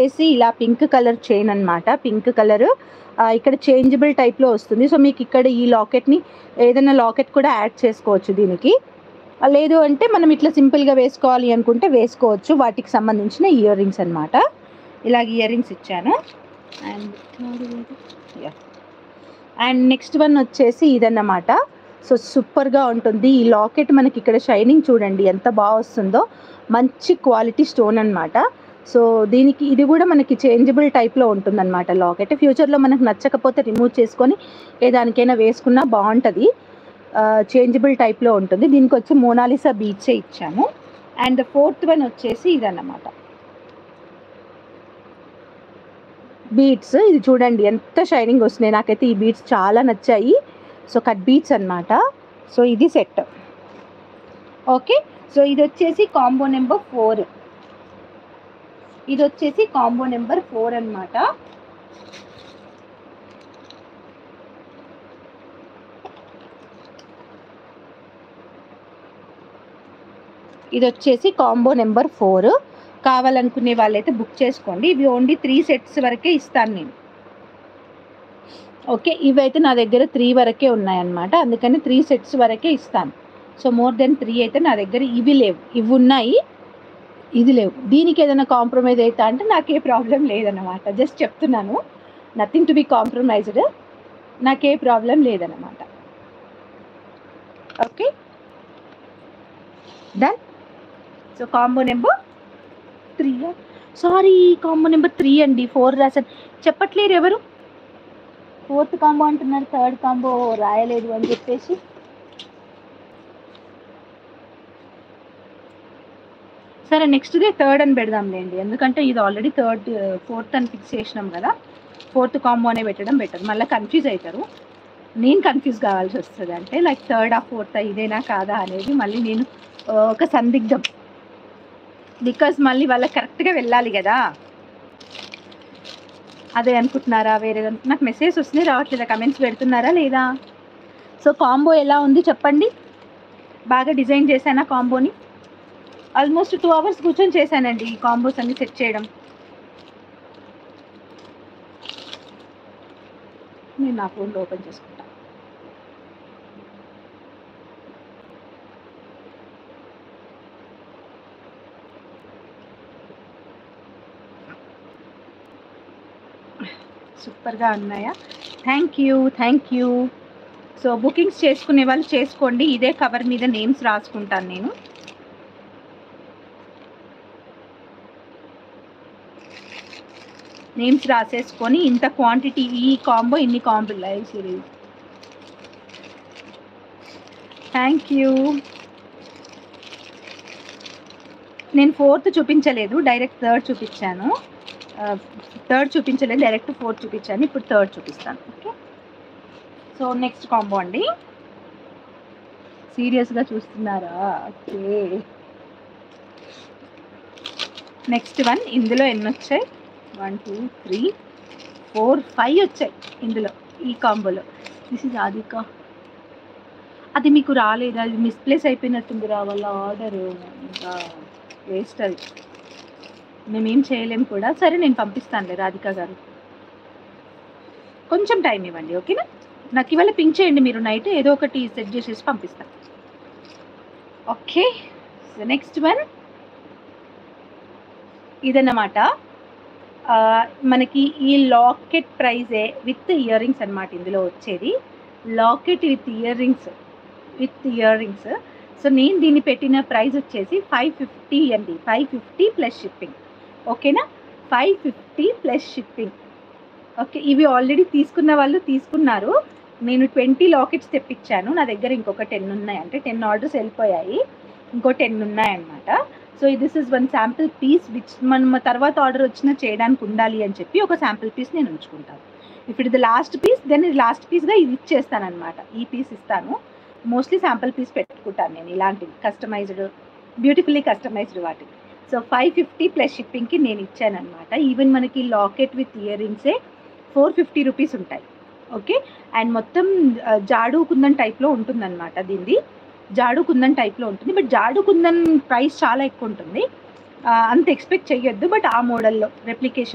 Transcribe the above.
చేసి ఇలా pink colour chain అనమాట. పింక్ కలర్ ఇక్కడ చేంజబుల్ టైప్లో వస్తుంది. సో మీకు ఇక్కడ ఈ లాకెట్ని ఏదైనా లాకెట్ కూడా యాడ్ చేసుకోవచ్చు దీనికి. లేదు అంటే మనం ఇట్లా సింపుల్గా వేసుకోవాలి అనుకుంటే వేసుకోవచ్చు. వాటికి సంబంధించిన ఇయర్ రింగ్స్ అనమాట. ఇలాగ ఇయర్ రింగ్స్ ఇచ్చాను. అండ్ నెక్స్ట్ వన్ వచ్చేసి ఇదన్నమాట. సో సూపర్గా ఉంటుంది ఈ లాకెట్. మనకి ఇక్కడ షైనింగ్ చూడండి ఎంత బాగా వస్తుందో. మంచి క్వాలిటీ స్టోన్ అనమాట. సో దీనికి ఇది కూడా మనకి చేంజబుల్ టైప్లో ఉంటుందన్నమాట లాకెట్. ఫ్యూచర్లో మనకు నచ్చకపోతే రిమూవ్ చేసుకొని ఏ దానికైనా వేసుకున్నా బాగుంటుంది. చేంజబుల్ టైప్లో ఉంటుంది. దీనికి వచ్చి మోనాలిసా బీడ్సే ఇచ్చాము. అండ్ ఫోర్త్ వన్ వచ్చేసి ఇదన్నమాట బీడ్స్. ఇది చూడండి ఎంత షైనింగ్ వస్తున్నాయి. నాకైతే ఈ బీడ్స్ చాలా నచ్చాయి. సో కట్ బీడ్స్ అనమాట. సో ఇది సెట్. ఓకే, సో ఇది వచ్చేసి కాంబో నెంబర్ 4. ఇది వచ్చేసి కాంబో నెంబర్ 4 అనమాట. ఇది వచ్చేసి కాంబో నెంబర్ 4. కావాలనుకునే వాళ్ళైతే బుక్ చేసుకోండి. ఇవి ఓన్లీ 3 సెట్స్ వరకే ఇస్తాను నేను. ఓకే, ఇవైతే నా దగ్గర 3 వరకే ఉన్నాయన్నమాట. అందుకని 3 సెట్స్ వరకే ఇస్తాను. సో మోర్ దెన్ 3 అయితే నా దగ్గర ఇవి లేవు. ఇవి ఉన్నాయి, ఇది లేవు. దీనికి ఏదైనా కాంప్రమైజ్ అవుతా అంటే నాకే ప్రాబ్లం లేదన్నమాట. జస్ట్ చెప్తున్నాను, నథింగ్ టు బి కాంప్రమైజ్డ్. నాకే ప్రాబ్లం లేదన్నమాట. Okay done. So combo number 3, sorry combo number 3 అండి. 4 రాశాను. చెప్పట్లేరు ఎవరు. 4th కాంబో అంటున్నారు, 3rd కాంబో రాయలేదు అని చెప్పేసి. సరే నెక్స్ట్దే 3rd అని పెడదాంలేండి. ఎందుకంటే ఇది ఆల్రెడీ 4th అని ఫిక్స్ చేసినాం కదా. 4th కాంబో అనే పెట్టడం బెటర్. మళ్ళీ కన్ఫ్యూజ్ అవుతారు. నేను కన్ఫ్యూజ్ కావాల్సి వస్తుంది. అంటే లైక్ 3rd 4th ఇదేనా కాదా అనేది మళ్ళీ నేను ఒక సందిగ్ధం. బికాజ్ మళ్ళీ వాళ్ళకి కరెక్ట్గా వెళ్ళాలి కదా. అదే అనుకుంటున్నారా వేరే నాకు మెసేజ్ వస్తున్నాయి, రావట్లేదా? కమెంట్స్ పెడుతున్నారా లేదా? సో కాంబో ఎలా ఉంది చెప్పండి. బాగా డిజైన్ చేశానా కాంబోని? ఆల్మోస్ట్ 2 hours కూర్చొని చేశానండి ఈ కాంబోస్ అన్ని సెట్ చేయడం. నేను నా ఫోన్లో ఓపెన్ చేసుకుంటాను. సూపర్గా ఉన్నాయా? Thank you. సో బుకింగ్స్ చేసుకునే వాళ్ళు చేసుకోండి. ఇదే కవర్ మీద నేమ్స్ రాసుకుంటాను నేను. నేమ్స్ రాసేసుకొని ఇంత క్వాంటిటీ, ఈ కాంబో ఇన్ని combo live series. Thank you. నేను 4th చూపించలేదు, డైరెక్ట్ 3rd చూపించాను. 3rd చూపించలేదు, డైరెక్ట్ 4th చూపించాను. ఇప్పుడు 3rd చూపిస్తాను. ఓకే, సో నెక్స్ట్ కాంబో అండి. సీరియస్గా చూస్తున్నారా? Okay, next one. ఇందులో ఎన్ని వచ్చాయి? 1 2 3 4 5 వచ్చాయి ఇందులో, ఈ కాంబోలో. This is ఆదిక. అది మీకు రాలేదు, అది మిస్ప్లేస్ అయిపోయినట్టుంది. రావాల ఆర్డర్, ఇంకా వేస్ట్. అది మేమేం చేయలేము కూడా. సరే నేను పంపిస్తానులే రాధిక గారు, కొంచెం టైం ఇవ్వండి. ఓకేనా? నాకు ఇవాళ పింక్ చేయండి మీరు, నైట్ ఏదో ఒకటి సెట్ చేసేసి పంపిస్తాను. ఓకే, సో నెక్స్ట్ వన్ ఇదన్నమాట. మనకి ఈ లాకెట్ ప్రైజే విత్ ఇయర్ రింగ్స్ అనమాట. ఇందులో వచ్చేది locket with ear rings. So నేను దీన్ని పెట్టిన ప్రైస్ వచ్చేసి 550 అండి. 550 ప్లస్ షిప్పింగ్. ఓకేనా? 550 ప్లస్ షిప్పింగ్. ఓకే, ఇవి ఆల్రెడీ తీసుకున్న వాళ్ళు తీసుకున్నారు. నేను 20 లాకెట్స్ తెప్పించాను. నా దగ్గర ఇంకొక 10 ఉన్నాయి. అంటే 10 ఆర్డర్స్ వెళ్ళిపోయాయి, ఇంకో 10 ఉన్నాయన్నమాట. So this is one sample piece which మనం తర్వాత ఆర్డర్ వచ్చినా చేయడానికి ఉండాలి అని చెప్పి ఒక శాంపుల్ పీస్ నేను ఉంచుకుంటాను. ఇప్పుడు ఇది లాస్ట్ పీస్, దెన్ ఇది లాస్ట్ పీస్గా ఇది ఇచ్చేస్తాను అనమాట. ఈ పీస్ ఇస్తాను. మోస్ట్లీ శాంపుల్ పీస్ పెట్టుకుంటాను నేను ఇలాంటివి, కస్టమైజ్డ్, బ్యూటిఫుల్లీ కస్టమైజ్డ్ వాటికి. సో 550 ప్లస్ షిప్పింగ్కి నేను ఇచ్చాను అనమాట. ఈవెన్ మనకి లాకెట్ విత్ ఇయర్ రింగ్సే 450 రూపీస్ ఉంటాయి. ఓకే, అండ్ మొత్తం జాడు కుందన్ టైప్లో ఉంటుందన్నమాట. దీనిది జాడు కుందన్ టైప్లో ఉంటుంది. బట్ జాడు కుందన్ ప్రైస్ చాలా ఎక్కువ ఉంటుంది. అంత ఎక్స్పెక్ట్ చెయ్యొద్దు. బట్ ఆ మోడల్‌లో రెప్లికేషన్